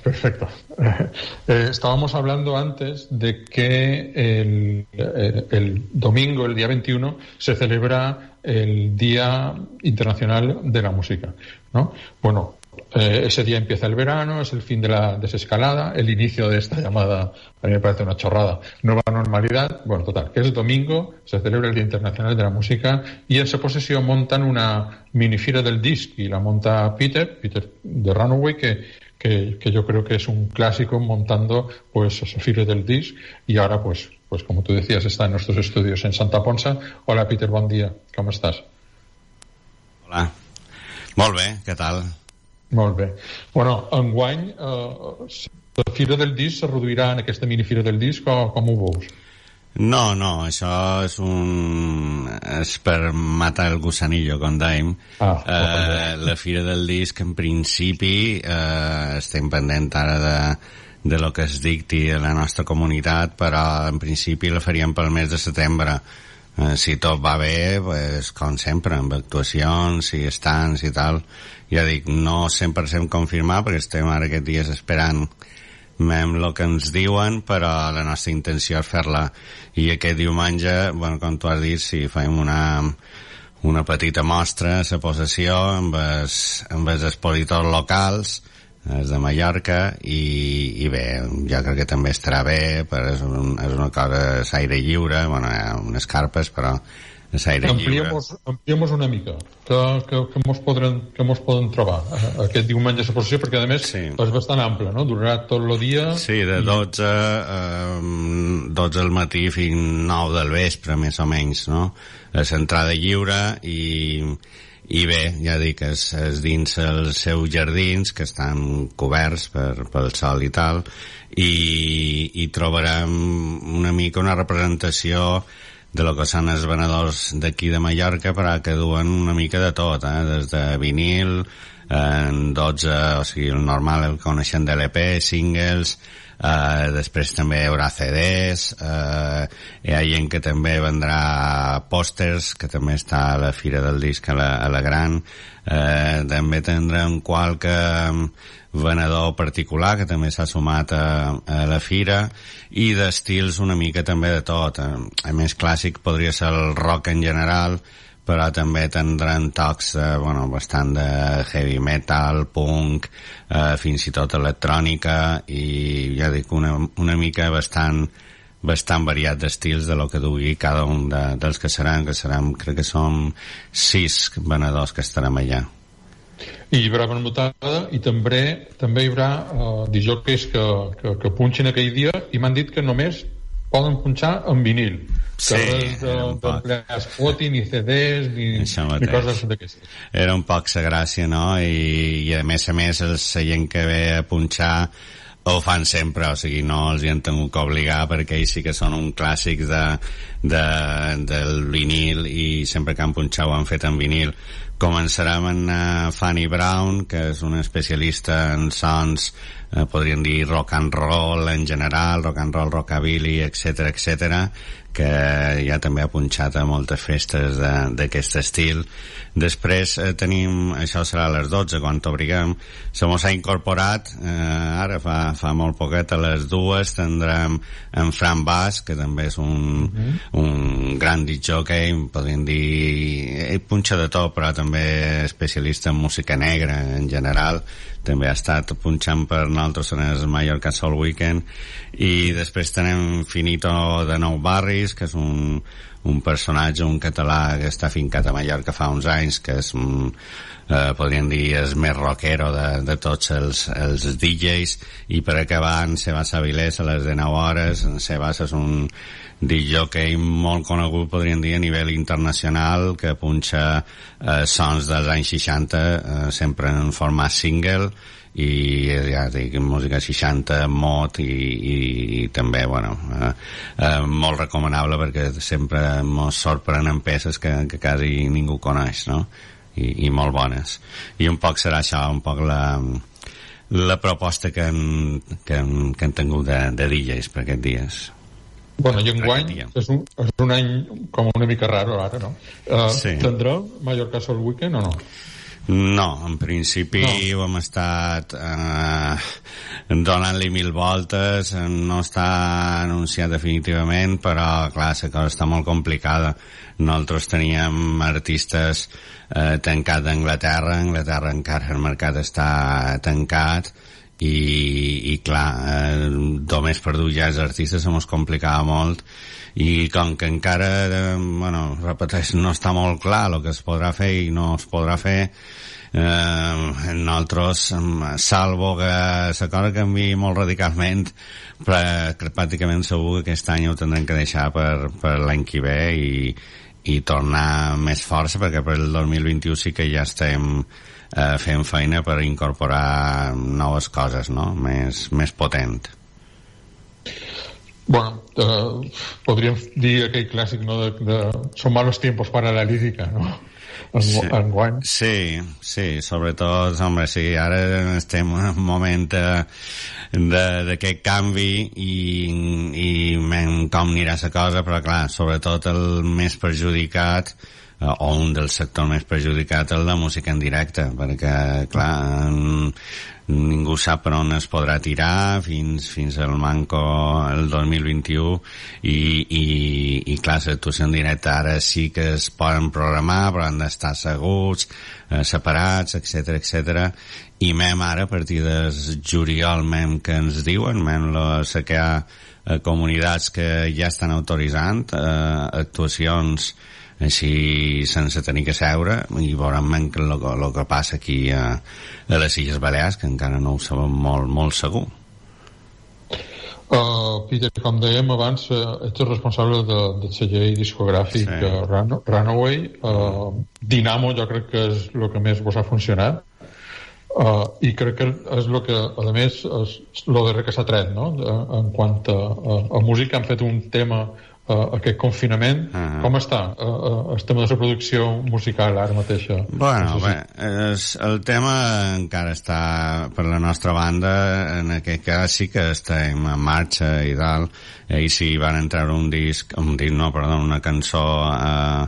perfecto. Estábamos hablando antes de que el domingo, el día 21, se celebra el Día Internacional de la Música, ¿no? Bueno, ese día empieza el verano, es el fin de la desescalada, el inicio de esta llamada, a mí me parece una chorrada, nueva normalidad. Bueno, total, que es domingo, se celebra el Día Internacional de la Música y en esa posesión montan una minifira del disc y la monta Peter de Runaway, que yo creo que es un clásico montando pues esa fira del disc, y ahora pues como tú decías está en nuestros estudios en Santa Ponsa. Hola Peter, bon dia, com estàs? Hola, molt bé, què tal? Molt bé. Bueno, enguany la fira del disc se reduirà en aquesta minifira del disc, o com ho veus? No, això és per matar el gusanillo, com dèiem. La fira del disc, en principi, estem pendent ara de lo que es dicti a la nostra comunitat, però en principi la faríem pel mes de setembre. Si tot va bé, pues, com sempre, amb actuacions i estants i tal. Ja dic, no 100% confirmar, perquè estem ara aquests dies esperant el que ens diuen, però la nostra intenció és fer-la. I aquest diumenge, bueno, com tu has dit, si fem una petita mostra a la possessió amb els expositors locals, els de Mallorca, i bé, jo crec que també estarà bé, però és una cosa a l'aire lliure, bueno, hi ha unes carpes, però a l'aire lliure. Ampliemos una mica, que mos poden trobar aquest diumenge a la processió, perquè a més és bastant ample, no? Durarà tot el dia. Sí, de 12 al matí fins 9 del vespre, més o menys, no? És entrada lliure i bé, ja dic, és dins els seus jardins, que estan coberts pel sol i tal, i trobarem una mica una representació de lo que són els venedors d'aquí de Mallorca, però que duen una mica de tot, des de vinil, en 12, o sigui, el normal, el que coneixem de l'EP, singles, després també hi haurà CDs, hi ha gent que també vendrà pòsters, que també està a la Fira del Disc a la Gran, també tindrem qualque venedor particular que també s'ha sumat a la fira, i d'estils una mica també de tot. A més, clàssic podria ser el rock en general, però també tindran tocs bastant de heavy metal, punk, fins i tot electrònica, i ja dic, una mica bastant variat d'estils de lo que dugui cada un dels que seran, crec que són 6 venedors que estarem allà. I hi haurà vermutada, i també hi haurà disjòqueis que punxin aquell dia, i m'han dit que només poden punxar en vinil. Sí, d'emplear Spotify, ni CDs, ni coses d'aquestes. Era un poc sa gràcia, no? I a més, la gent que ve a punxar ho fan sempre, o sigui, no els hi han tingut que obligar, perquè ells sí que són un clàssic del vinil, i sempre que han punxat ho han fet en vinil. Començarem amb Fanny Brown, que és una especialista en sons, podríem dir rock and roll en general, rock and roll, rockabilly, etc., que ja també ha punxat a moltes festes d'aquest estil. Després tenim, això serà a les 12 quan t'obriguem, se mos ha incorporat ara fa molt poquet, a les 2 tindrem en Fran Bas, que també és un gran disjockey, podríem dir, punxa de tot, però també especialista en música negra en general, també ha estat punxant per nosaltres en el Mallorca Soul Weekend. I després tenim Finito de Nou Barris, que és un personatge, un català que està fincat a Mallorca fa uns anys, que és podríem dir és més rockero de tots els DJs. I per acabar, en Sebas Avilés a les 19 hores. En Sebas és un disjockey molt conegut, podríem dir, a nivell internacional, que punxa sons dels anys 60, sempre en format single, i ja dic, música 60, mod, i també, molt recomanable, perquè sempre mos sorprenen peces que quasi ningú coneix, no? I molt bones. I un poc serà això, un poc la proposta que han tingut de DJs per aquests dies. Bueno, i enguany és un any com una mica raro ara, no? Sí. Tindrà Mallorca Soul Weekend o no? No, en principi ho hem estat donant-li 1000 voltes, no està anunciat definitivament, però clar, la cosa està molt complicada. Nosaltres teníem artistes tancats d'Anglaterra, encara el mercat està tancat, i clar, només per dur ja els artistes se mos complicava molt, i com que encara, repeteix, no està molt clar el que es podrà fer i no es podrà fer, nosaltres, salvo que la cosa canviï molt radicalment, pràcticament segur que aquest any ho tindrem que deixar per l'any que ve i tornar més força, perquè per el 2021 sí que ja estem fent feina per incorporar noves coses, no? Més potent. Bueno, podríem dir aquell clàssic, no, de son malos tiempos para la lírica, no? Enguany. Sí, sobretot, home, sí, ara estem en un moment d'aquest canvi i com anirà la cosa, però clar, sobretot el més perjudicat, o un dels sectors més perjudicats, és la música en directe, perquè clar, ningú sap per on es podrà tirar fins al manco el 2021 i clar, l'actuació en directe ara sí que es poden programar, però han d'estar segurs, separats, etc. I mem ara, a partir de juliol, que ens diuen, sé que hi ha comunitats que ja estan autoritzant actuacions així sense tenir que seure, i veurem el que passa aquí a les Illes Balears, que encara no ho sabem molt segur. Peter, com dèiem abans, ets el responsable del celler discogràfic Runaway. Dinamo jo crec que és el que més vos ha funcionat, i crec que és el que, a més, és el darrer que s'ha tret, no? En quant a música, han fet un tema aquest confinament. Com està el tema de la producció musical ara mateixa? Bueno, bé, el tema encara està per la nostra banda, en aquest cas sí que estem en marxa i tal. Ells sí van entrar una cançó a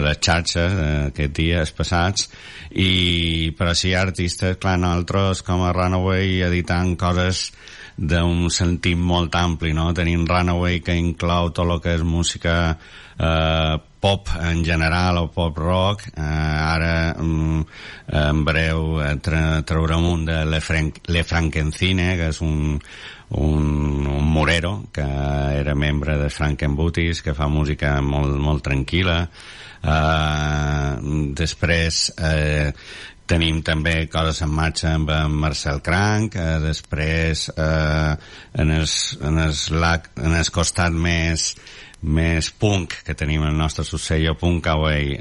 les xarxes aquests dies passats, però sí artistes, clar, nosaltres com a Runaway editant coses d'un sentit molt ampli, no? Tenim Runaway, que inclou tot el que és música pop en general o pop rock. Ara en breu traurem un de Le Frankencine, que és un morero que era membre de Frankenbooties, que fa música molt tranquil·la. Després tenim també coses en marxa amb en Marcel Cranc. Després en el costat més punk que tenim el nostre subsello Punkaway,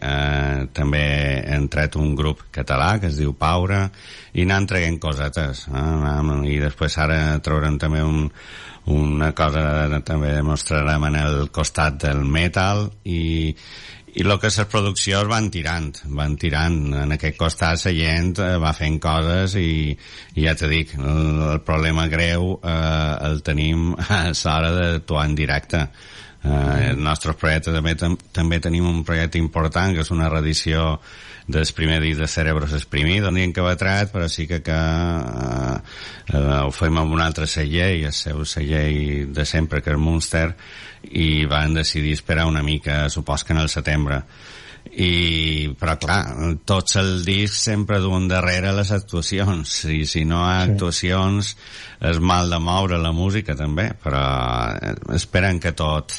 també hem tret un grup català que es diu Paura, i anant traient cosetes, i després ara traurem també una cosa, també demostrarem en el costat del metal, i el que les produccions van tirant. En aquest costat la gent va fent coses i ja te dic, el problema greu el tenim a l'hora d'actuar en directe. El nostre projecte també tenim un projecte important, que és una reedició del primer disc de Cerebros Exprimit, on diem que va tret, però sí que ho fem amb un altre celler, i el seu celler de sempre, que és Munster, i van decidir esperar una mica, supos que en el setembre. Però clar, tots els discs sempre duen darrere les actuacions, i si no hi ha actuacions és mal de moure la música també, però esperen que tot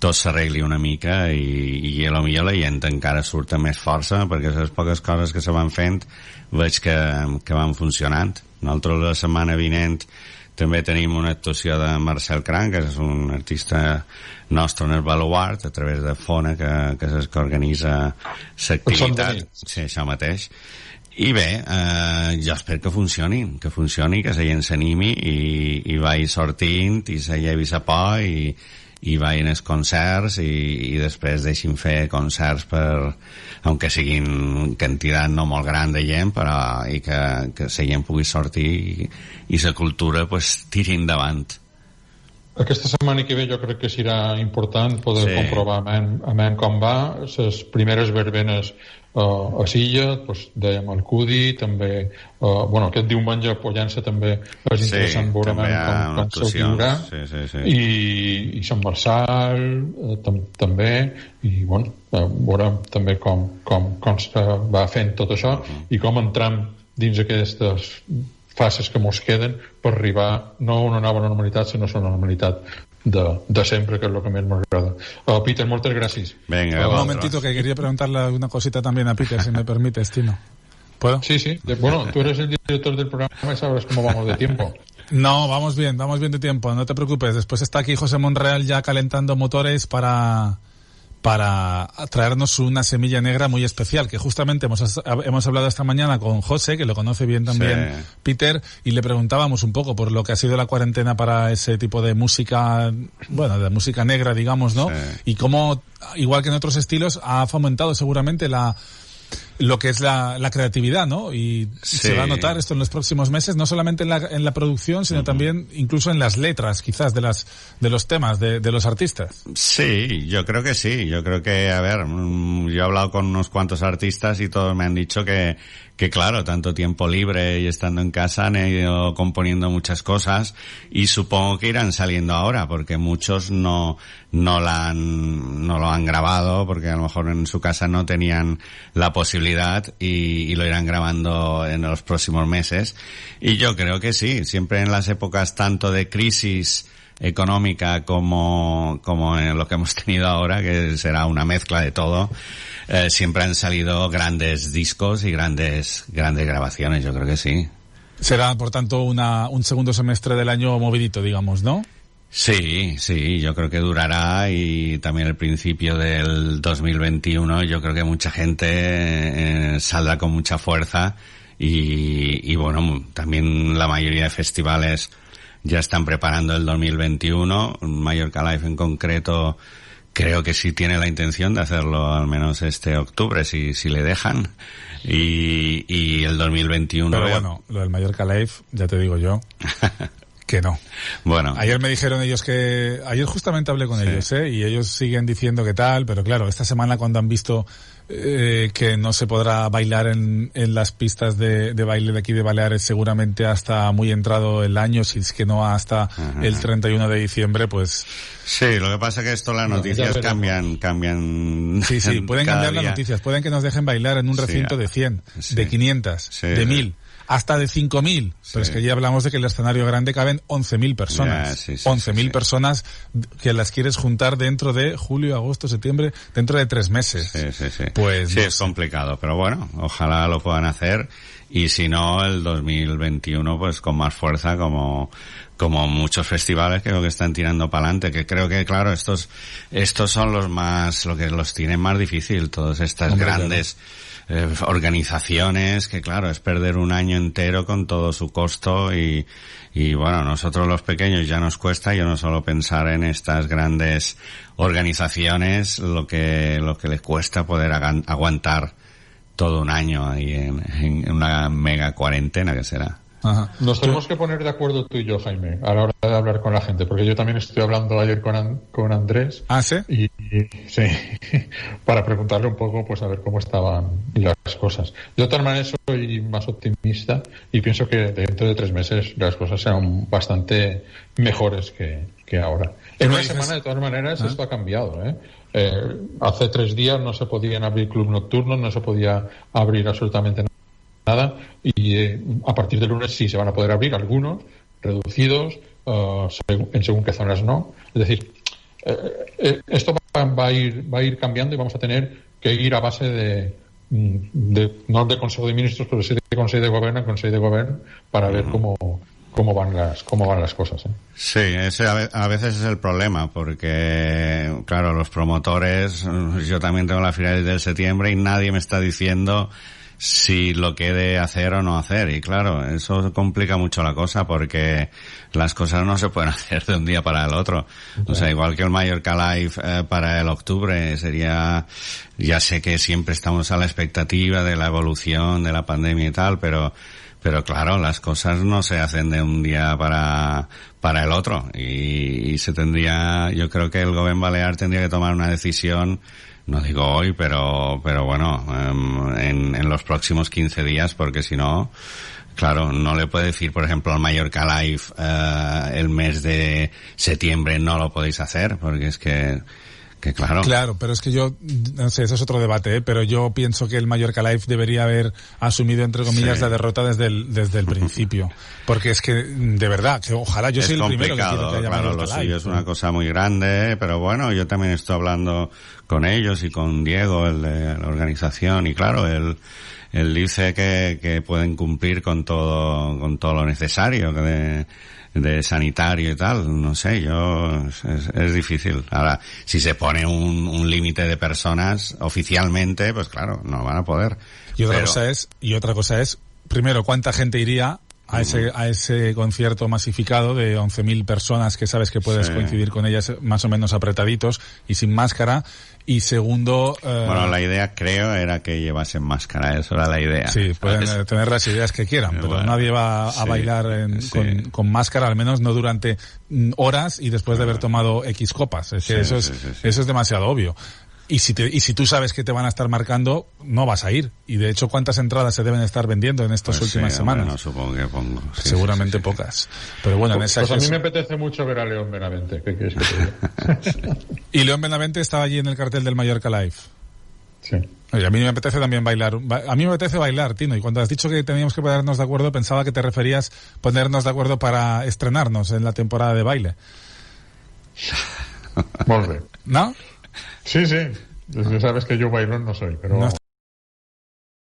s'arregli una mica, i a lo millor la gent encara surt amb més força, perquè les poques coses que se van fent veig que van funcionant. Nosaltres la setmana vinent també tenim una actuació de Marcel Cranc, que és un artista nostre en el Baluart, a través de Fona, que és el que organitza l'activitat. Sí, això mateix. I bé, jo espero que funcioni, que la gent s'animi i vagi sortint i se llevi sa por i vagin als concerts i després deixin fer concerts aunque siguin quantitat no molt gran de gent, però i que la gent pugui sortir i la cultura pues tiri endavant. Aquesta setmana que ve jo crec que serà important poder comprovar com va. Les primeres verbenes a Silla, doncs, dèiem el Cudi, també aquest diumenge a Pollença també és interessant veure com se'l viurà, i Sant Marçal també, i veurem també com se va fent tot això i com entram dins aquestes fases que mos queden per arribar no a una nova normalitat, sinó a una normalitat de sempre, que es lo que més m'agrada. Peter, moltes gràcies. Venga, un momentito, que quería preguntarle una cosita también a Peter, si me permites, Tino. ¿Puedo? Sí. Tú eres el director del programa y sabrás cómo vamos de tiempo. No, vamos bien de tiempo, no te preocupes. Después está aquí José Monreal ya calentando motores para traernos una semilla negra muy especial, que justamente hemos hablado esta mañana con José, que lo conoce bien también Peter, y le preguntábamos un poco por lo que ha sido la cuarentena para ese tipo de música, de música negra, digamos, ¿no? Y cómo, igual que en otros estilos, ha fomentado seguramente lo que es la creatividad, ¿no? Y se va a notar esto en los próximos meses, no solamente en la producción, sino también incluso en las letras, quizás, de los temas de los artistas. Sí, yo creo que sí. Yo creo que, a ver, yo he hablado con unos cuantos artistas y todos me han dicho que claro, tanto tiempo libre y estando en casa han ido componiendo muchas cosas, y supongo que irán saliendo ahora, porque muchos no lo han grabado, porque a lo mejor en su casa no tenían la posibilidad, y lo irán grabando en los próximos meses. Y yo creo que sí, siempre en las épocas tanto de crisis económica como en lo que hemos tenido ahora, que será una mezcla de todo, siempre han salido grandes discos y grandes grabaciones. Yo creo que sí. Será, por tanto, un segundo semestre del año movidito, digamos, ¿no? Sí, yo creo que durará, y también el principio del 2021 yo creo que mucha gente saldrá con mucha fuerza, y también la mayoría de festivales ya están preparando el 2021. Mallorca Live en concreto creo que sí tiene la intención de hacerlo al menos este octubre, si le dejan, y el 2021... Pero lo del Mallorca Live, ya te digo yo... que no. Bueno. Ayer me dijeron ellos ayer justamente hablé con ellos, y ellos siguen diciendo que tal, pero claro, esta semana cuando han visto que no se podrá bailar en las pistas de baile de aquí de Baleares seguramente hasta muy entrado el año, si es que no hasta el 31 de diciembre, pues... Sí, lo que pasa es que las noticias cambian. Sí, pueden cambiar las noticias, pueden que nos dejen bailar en un recinto de 100, de 500, de 1000. Hasta de 5.000, pero es que ya hablamos de que el escenario grande caben 11.000 personas. 11.000 personas que las quieres juntar dentro de julio, agosto, septiembre, dentro de 3 meses. Pues sí, es complicado, pero bueno, ojalá lo puedan hacer, y si no, el 2021 pues con más fuerza, como muchos festivales creo que están tirando para adelante, que creo que claro, estos son lo que los tienen más difícil, todas estas grandes organizaciones, que claro, es perder un año entero con todo su costo, y nosotros los pequeños ya nos cuesta. Yo no solo pensar en estas grandes organizaciones, lo que les cuesta poder aguantar todo un año ahí en una mega cuarentena que será. Ajá. Nos tenemos que poner de acuerdo tú y yo, Jaime, a la hora de hablar con la gente, porque yo también estoy hablando ayer con Andrés. ¿Ah, sí? Y sí, para preguntarle un poco, pues a ver cómo estaban las cosas. Yo de todas maneras soy más optimista y pienso que dentro de 3 meses las cosas serán bastante mejores que ahora. En una semana, de todas maneras, esto ha cambiado, hace 3 días no se podían abrir club nocturnos, no se podía abrir absolutamente nada, y a partir del lunes sí se van a poder abrir algunos, reducidos, en según qué zonas no. Es decir, esto va a ir cambiando, y vamos a tener que ir a base de no de Consejo de Ministros, pero sí de Consejo de Gobierno, para ver cómo van las cosas. Sí, ese a veces es el problema, porque claro, los promotores, yo también tengo la feria desde septiembre y nadie me está diciendo si lo que he de hacer o no hacer, y claro, eso complica mucho la cosa, porque las cosas no se pueden hacer de un día para el otro. O sea, igual que el Mallorca Live para el octubre sería, ya sé que siempre estamos a la expectativa de la evolución de la pandemia y tal, pero pero claro, las cosas no se hacen de un día para el otro, y se tendría, yo creo que el gobierno balear tendría que tomar una decisión, no digo hoy, pero bueno, en los próximos 15 días, porque si no, claro, no le puede decir, por ejemplo, al Mallorca Live, el mes de septiembre no lo podéis hacer, porque es que claro. Claro, pero es que yo, no sé, eso es otro debate, pero yo pienso que el Mallorca Live debería haber asumido, entre comillas, la derrota desde el principio. Porque es que, de verdad, que ojalá yo soy el primero que quiero que haya claro, Mallorca lo Live. suyo es una cosa muy grande, pero bueno, yo también estoy hablando con ellos y con Diego, el de la organización, y claro, él dice que pueden cumplir con todo lo necesario de sanitario y tal, no sé, es difícil. Ahora, si se pone un límite de personas oficialmente, pues claro, no van a poder. Y otra cosa es, primero, ¿cuánta gente iría a ese concierto masificado de 11.000 personas que sabes que puedes coincidir con ellas más o menos apretaditos y sin máscara? Y segundo... bueno, la idea, creo, era que llevasen máscara, eso era la idea. Sí, pueden tener las ideas que quieran, pero bueno, nadie va a bailar con máscara, al menos no durante horas y después de haber tomado X copas. Es que eso es demasiado obvio. Y si tú sabes que te van a estar marcando, no vas a ir. Y de hecho, ¿cuántas entradas se deben estar vendiendo en estas últimas semanas? No, supongo que pongo. Seguramente pocas. Pero bueno, pues a mí me apetece mucho ver a León Benavente. ¿Qué quieres que te diga? Y León Benavente estaba allí en el cartel del Mallorca Live. Sí. Oye, a mí me apetece también bailar. A mí me apetece bailar, Tino. Y cuando has dicho que teníamos que ponernos de acuerdo, pensaba que te referías ponernos de acuerdo para estrenarnos en la temporada de baile. Molt bé. ¿No? Sí. Ya sabes que yo bailón no soy, pero... No